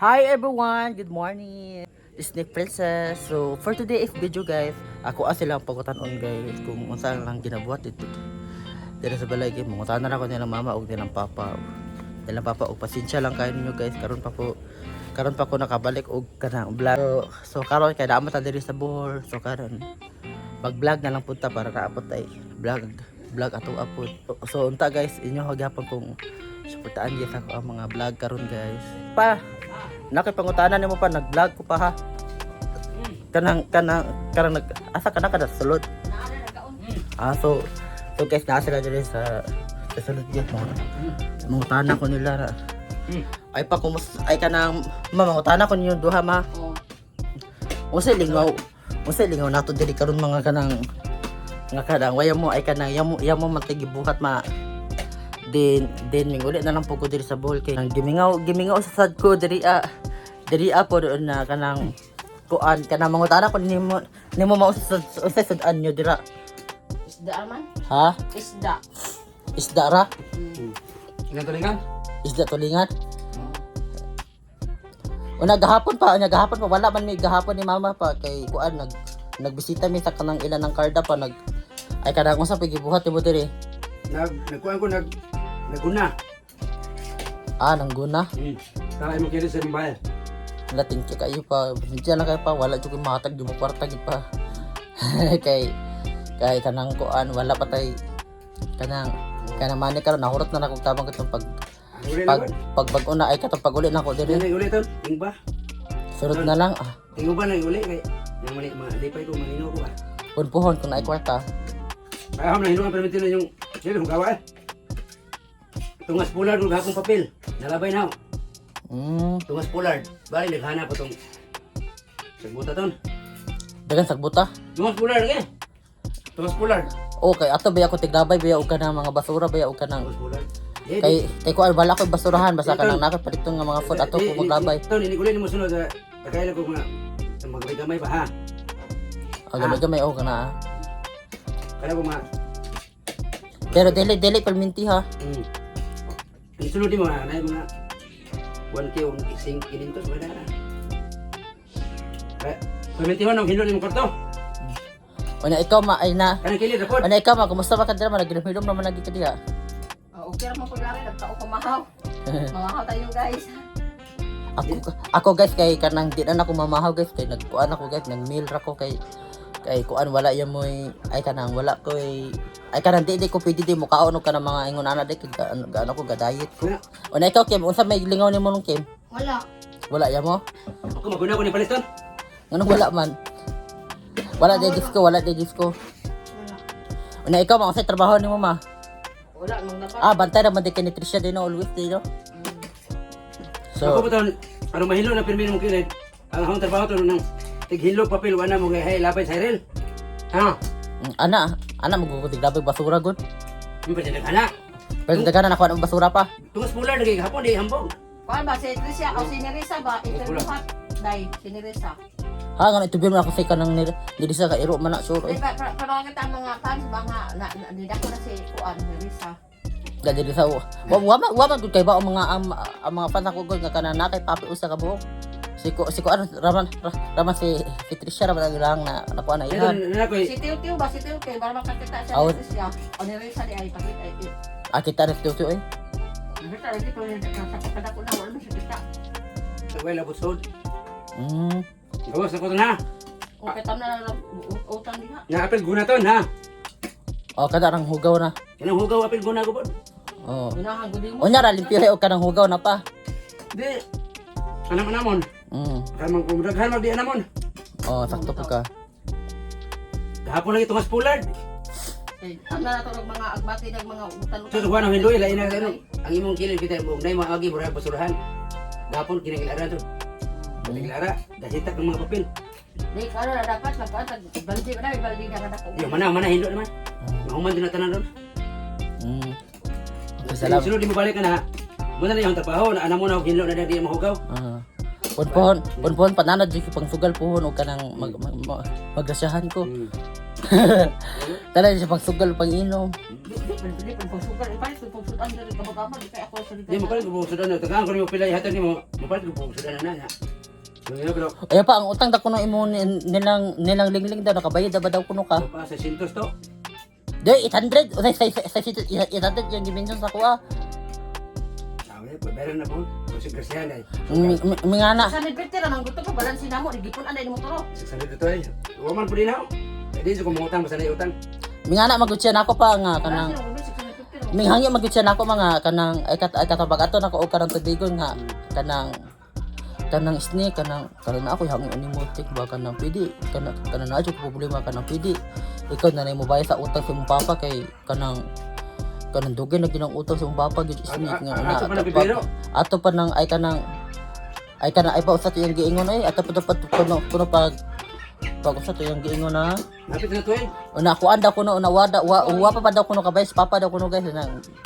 Hi everyone! Good morning! This is Nick Princess. So for today's video guys, ako silang pagutanon guys kung unsa lang ginabuhat dito. Dito sa balay guys, mangutanan ako nilang mama ug nilang papa. Nilang papa og pasensya lang kayo ninyo guys, karon pa ko nakabalik og kanang vlog. So karon kay naamot ta diri sa Bohol. So karon mag-vlog na lang punta para kaapot ay vlog ato apod. So unta guys, inyo hagapon kung suportaan gyud ako ang mga vlog karon guys. Nakipangutanan nimo pa nag-vlog ko pa ha. Kanang asa kada sulod. So guys naa sila diri sa sulod gyud mo. Mangutanan ko nila. Ay pa kumus ay kanang mangutanan ko niyo duha ma. Usa lingaw nato diri karon mga kanang waya mo ay kanang yamo matigibuhat ma. Then minguli na lang po ko diri sa Bohol kay gimingaw sa sad ko diri po doon na kanang kuan kanang mangutana ko nimo mausay sudan nyo dira. Isda man? Ha? Isda ra? Ilang tulingan? Isda tulingan? Una gahapon pa wala man mi gahapon ni mama pa kay kuan nagbisita mi sa kanang ilan ng karda pa ay kanang unsa pagibuhat mo diri? Nagkuhan ko naguna. Nangguna? Tara mo kiri sa bayan. Lating kayo pa, hindi lang kayo pa, wala juga mahatag di mo kwarta gid pa. kay kanang kuan wala pa tay kanang mani karon nahurot na nako tabang katong pag una ay katong pag-uli na ko diri. Dili uli ton, ba? Sunod na lang Tingo ba nang uli kay nang mali malipay ko malino ko punpuhon kung naay kwarta. Ay ham na hinungan permitin na yung sino gawa. Tungas pulard ug akong papel. Nalabay na. Tungas pulard. Bali naghana pa tong sagbuta ton. Dagan sagbuta. Tungas pulard ke? Tungas pulard. Okay, ato ba ako tiglabay ba og kanang mga basura ba og kanang Tungas pulard. kay kuan wala ko basurahan basta kanang nakapalitong nga mga food ato ko maglabay. Ton ini uli mo sunod kaya ko mga maggamay ba ha. Gamay o kana. Kaya ko mga Pero dili perminti ha. Isunod mo na mga 1K o ising kinintos wala na. Permitihan ang hinlo mo karto. Una ikaw ma ay na. Kanang kilid report. Una ikaw ma kumusta ba ka dira man nagilom naman lagi ka diha. Okay ra man pud lari nagtao ko mahaw. Mahaw tayo guys. Ako guys kay kanang di na ako mamahaw guys kay nagkuan ako guys nang meal ra ko kay kuan wala yan mo ay kanang wala ko ay kanang di ko pwede di mo kaon ka ng mga ingon ana di gaano ko ga diet ko. Una ikaw Kim unsa may lingaw nimo nung Kim? Wala yan mo? Ako maguna ko ni paliston. Nganong wala man? Wala di disco. Una ikaw ma unsay trabaho nimo ma? Wala nang dapat. Bantay ra man di kay nutrition din always di no. Ako pa taon ano mahilo na permi mo kilid. Ang akong trabaho to nang tighilo papel wala mo kay lapay sa rel. Ha? Ana magugutig dapat basura gud. Yung pa siya nagana. Pero daghan na nakuha ng basura pa. Tungas pula lagi hapon di hambog. Kuan ba si Tricia o si Nerissa ba? Interviewat dai si Nerissa. Ngano itubir mo ako sa kanang diri sa kairo man na sure. Pero kita mga fans ba nga nida ko na si kuan Nerissa. Diri sa wa man gud kay ba ang mga fans ako gud nga kana na kay papi usa ka buhok. Si kuan raman si Patricia raman ang ilang na nakuha na iyan. Si Tiw ba si Tiw kay para makakita siya Aw. ni Tricia. O Nerissa di ay pakita ay. Kita na tutu eh. Nerissa lagi ko ni sa ko na wala siya kita. Sagway labot sod. Gawas ako to na. O kay tam na utang diha. Nga apel guna ton ha. Kada rang hugaw na. Kanang hugaw apel guna ko po. Unahan gud mo. Unya ra limpyo og kanang hugaw na pa. Di. Anam-anamon. Kamang kumdaghan mag di anamon. Sakto po ka. Kahapon lagi tungas pulard. Ang na nato mga agbati ng mga utan. So suwan ang hindoy lain na ang imong kilid kita mo nay mga agi mura basurahan. Gapon kinagilara to. Kinagilara dasitak ng mga papel. Di ano na dapat magpatag baldi na baldi na kada ko. Yo mana hindo naman. Mahuman din na tanan ron. Salamat. Sunod di mo balik ka na. Muna na yung trabaho na anamo na og hinlo na di mahugaw. Ponpon pananad jud pang sugal pohon og kanang magasyahan ko. Tala siya pang sugal pang inom. Di pagsugal ipalit pagsugal sudan diri kabag-kabag di kay ako sa Di mapalit ko buong sudan na. Tagaan ko rin mo pila ihatag ni mo. Mapalit ko buong sudan na na. Pero Ay pa ang utang da kuno imo nilang lingling daw nakabayad da ba daw kuno ka? pa sa sintos to. Di 800 o sa 800 yung dimension sa kuha. Sabi pa meron na po. Kasi grasyan ay. Mingana. sa nagpitira man gusto ko balansin namo digipon anay mo turo. 600 to ay. Waman po din ako. Hindi ko mangutang basta na utang. Mingana magutyan ako pa nga kanang minghangi magutyan ako mga kanang ay katabag ato nako og kanang tubigon nga kanang snake kanang ako hangi ani mo tik ba kanang pidi kanang na jud problema kanang pidi ikaw na mo bayad sa utang sa imong papa kay kanang dugay na ginang utang sa imong papa gid snake nga Ato pa na pipiro. ato pa nang ay pa usat yung giingon ay ato pa kuno pag usat yung giingon na Napit na to eh. una kuan daw kuno una wa pa daw kuno kabay papa daw kuno guys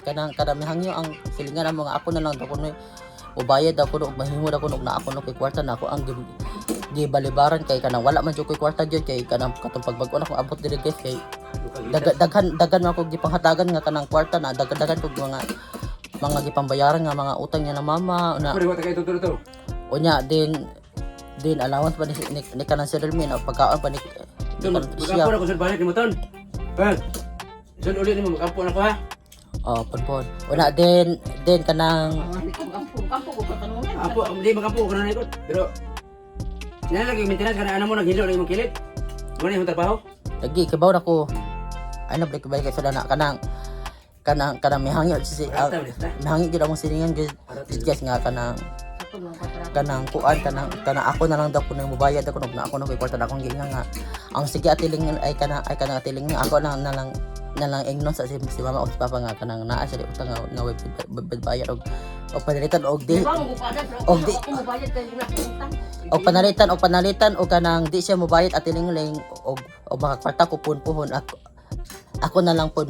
kanang mihangyo ang silingan ang mga ako na lang daw kuno ubayad daw kuno mahimo daw kuno na ako no kay kwarta na ako ang gibalibaran kay kanang wala man jud koy kwarta gyud kay kanang katong pagbag-o na ko abot diri guys kay daghan man ko gipanghatagan nga kanang kwarta na daghan ko mga gipambayaran nga mga utang niya na mama una Pwede ko tagay to. unya din allowance pa ni kanang settlement o pagkaon pa ni siya Magkampo na ko sa balik ni mo ton. Sun ulit ni mo magkampo na ko ha. oh pon una din kanang Kampo ko katanungan. Apo, hindi magkampo ko na ikot. Pero nilalagay maintenance kana ana mo naghilo na imong kilid. Mo na imong trabaho. lagi kibaw na ko ay na break balik sa dana kanang mihangyo si mihangyo gid mo siningan guys nga kanang kuan kanang ako na lang daw kuno mobayad ako na ako na kay kwarta na akong giinga nga ang sige atiling ay kanang atiling nga ako na lang ingnon sa si mama o si papa nga kanang naa siya utang nga web bayad og panalitan og di og di Ako mobayad kay ginakutang. og panalitan og kanang di siya mobayad atiling lang og mga kwarta ko punpuhon ako na lang pod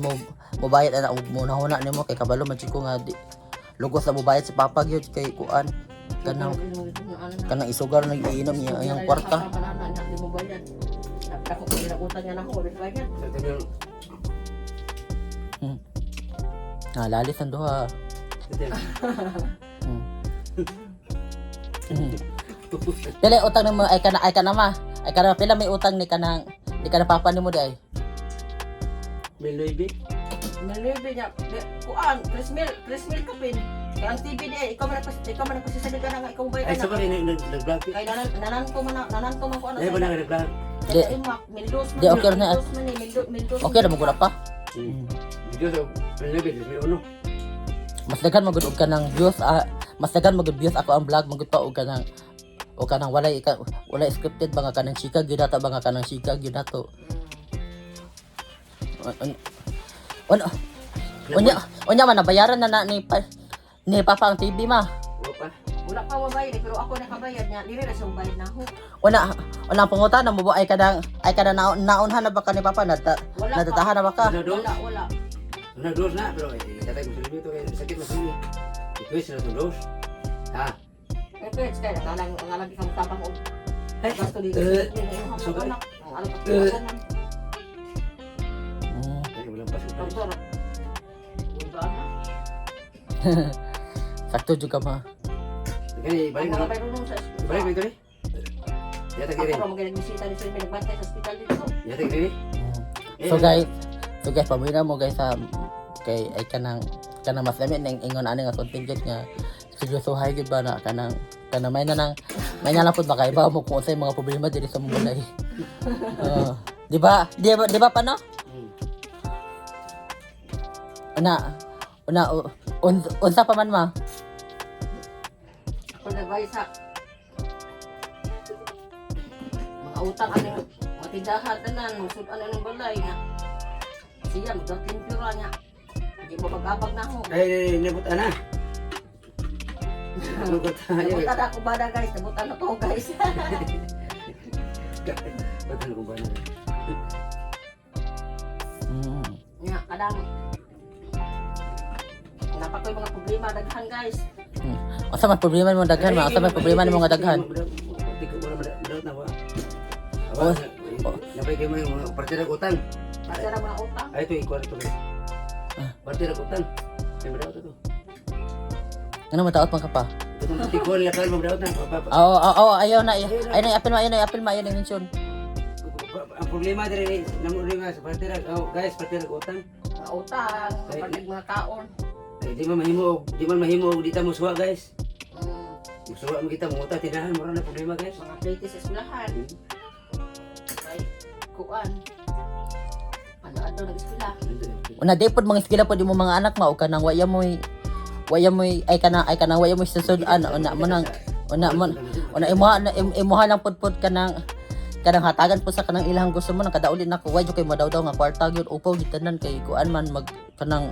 mobayad ana og munahuna nimo kay kabalo man jud ko nga di lugos na mobayad si papa gyud kay kuan kanang isugar na iinom niya ang kwarta. Di mo bayad. Ako ko ginakutang niya na ako ulit bayad. Sa tinyo. Lalis ang duha. Dili utang nimo ay kana ma. Ay kana pila may utang ni kanang papa nimo di ay. Meloy Malibig niya. Kuan, press milk kapin. Kaya ang TV di ay ikaw man nagpasisabi ka na nga ikaw bayad Ay na. sa bari nag-vlog. Kay nanan ko ano. Ay ba na nag-vlog? Di di okay na. Mildos. Okay ra mo gud pa. Video sa Meloy may uno. Mas daghan magud og kanang views mas daghan magud views ako ang vlog magud pa og kanang walay scripted ba nga kanang chika gyud ato ba nga kanang chika gyud ato. Unya man nabayaran na ni papa ang TV ma. Wala pa mabayad pero ako nakabayad niya. Dili ra siya bayad na ako. Una pangutan mo ba ay kada naunhan na ba ka ni papa nadatahan na ba ka? Wala. Nag-dose na pero tatay ko sa dito kay sakit na sini. Request na to dose. Ha. Kaya kaya ngalang ikang tapang og. Gasto dito. Sobra. Ano pa? Ay wala pa sa. Doktor. Wala na. Sakto juga ma. Kani balik na. Balik dito ni. Yata kiri. Ako magiging bisita ni Sir nagbantay sa ospital dito. Yata kiri. So guys, pamina mo guys kay ay kanang mas dami nang ingon ani nga contingent nga seryosohay gid ba na kanang may na lang pud makaiba mo kung unsay mga problema diri sa mong balay. Di ba pa no? Unsa pa man ma? Ako nagbayad sa mga utang aning matindahan tanan, musudan ng balay nga. Siya magkaklimpura niya. Hindi mo mag-abag na ako. Ay nabut ana. Nabut ana. Nabutan ako bada guys, nabutan na to guys. Betul ko ba na. Nga, kadang napakoy mga problema daghan guys. Asa man problema mo daghan ma? Asa man problema nimo nga daghan? Napay kayo mo yung partida ko utang. Partida mga utang. Ay ito ikuha ito. Partida ko utang. May madawat ito. Ano mataot man ka pa? Itong tikol na kal madawat na. Oo, ayaw na. Ayaw na, apil ma, ayaw na mention. Ang problema diri namo rin nga sa partira. Guys, partira utang. Mga utang, kapag mga kaon. Di man mahimo og dita mo suwa guys. Mm, Suwa mo kita mo utang tinahan mo na problema guys. mga plate sa eskwelahan. Kay kuan. Ano nag-eskwela. Una day pod mga eskwela pod mo mga anak mao kanang waya mo ay kanang waya mo susudan una imuha lang pod kanang hatagan po sa kanang ilang gusto mo nang kadauli nako way jud kay madaw nga kwarta gyud upaw gitanan kay kuan man mag kanang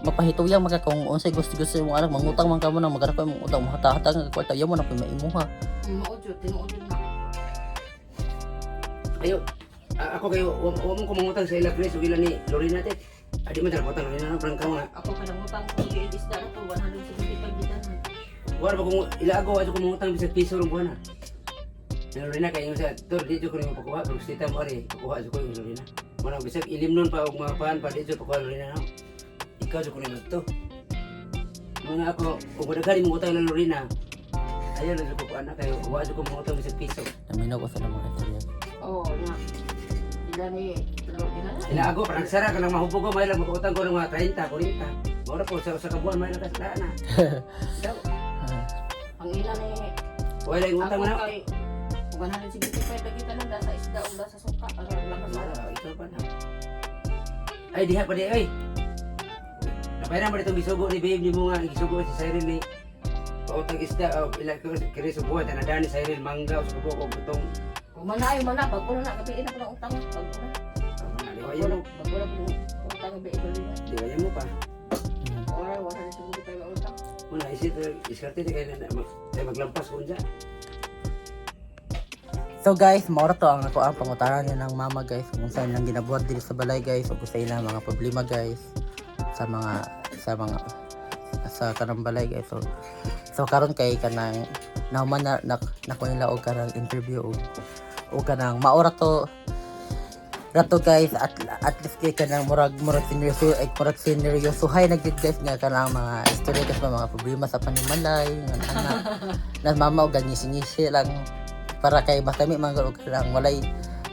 magpahituyang maka kung unsay gusto mo anak mangutang man kamo nang maganap mo utang hata-hata nga kwarta yamo na maimuha. Mao jud tinuod na. Ayo. Ako kayo wa mo ko mangutang sa ila Chris ug ila ni Lorena tet. Adi man dala utang Lorena prang ka nga. Ako kanang utang ko di isda na to 175 gitanan. War ba kung ila ako ato ko mangutang bisag piso rong buwan na. Lorena kay ingon sa tur dito ko nimo pakuha pero sita mo ari pakuha sa ko yung Lorena. Mana bisag ilim nun pa og mga paan pa dito pakuha Lorena na. Ikaw sa ko nimo to. Mga ako ug daghan mo utang na Lorena. Ayaw na ko anak kayo wa ko mangutang bisag piso. Naminaw ko sa mga istorya. Oo, nga. Sila ni Lorena na. Ila ako parang sara ka nang mahubog ko may lang makutang ko ng mga 30, 40. Mora po sa kabuan may lang kasala na. Daw. Ang ila ni Wala yung utang ako na. kay 175 na gitanan da sa isda o da sa suka para lakas na. Ikaw pa na. Ay diha pa di ay. Napairan mo itong gisugo ni babe ni mo nga gisugo si Cyril ni pautang isda ila ko kiri subuhan na dani Cyril mangga sa kubo ko butong. Kung manayo man na pag kuno na kapiin ako ng utang pag kuno. Pag kuno ko utang ba Lorena. Di ba mo pa? Ora wala na siguro tayo utang. Muna isip iskarte di kay maglampas ko unsa. So guys, maura to ang ako ang pangutaran niya ng mama guys kung saan lang ginabuhat dito sa balay guys o kung sa ilang mga problema guys sa kanang balay guys. So karon kay kanang nauman na ko nila og kanang interview o kanang maura to rato guys at least kay kanang murag seryoso hay nagdid guys nga kanang mga istorya guys mga problema sa panimalay nga anak na mama og ganyisi lang para kay matami man og kanang walay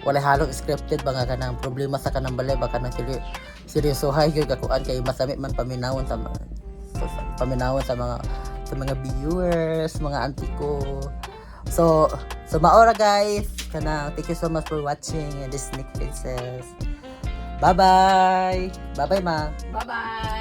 halong scripted ba nga kanang problema sa kanang balay ba kanang seryoso hay gyud kakuan kay masami man paminawon sa mga viewers, mga auntie ko. So maura guys. Kanang thank you so much for watching this Sneak Princess. Bye-bye. Bye-bye, ma. Bye-bye.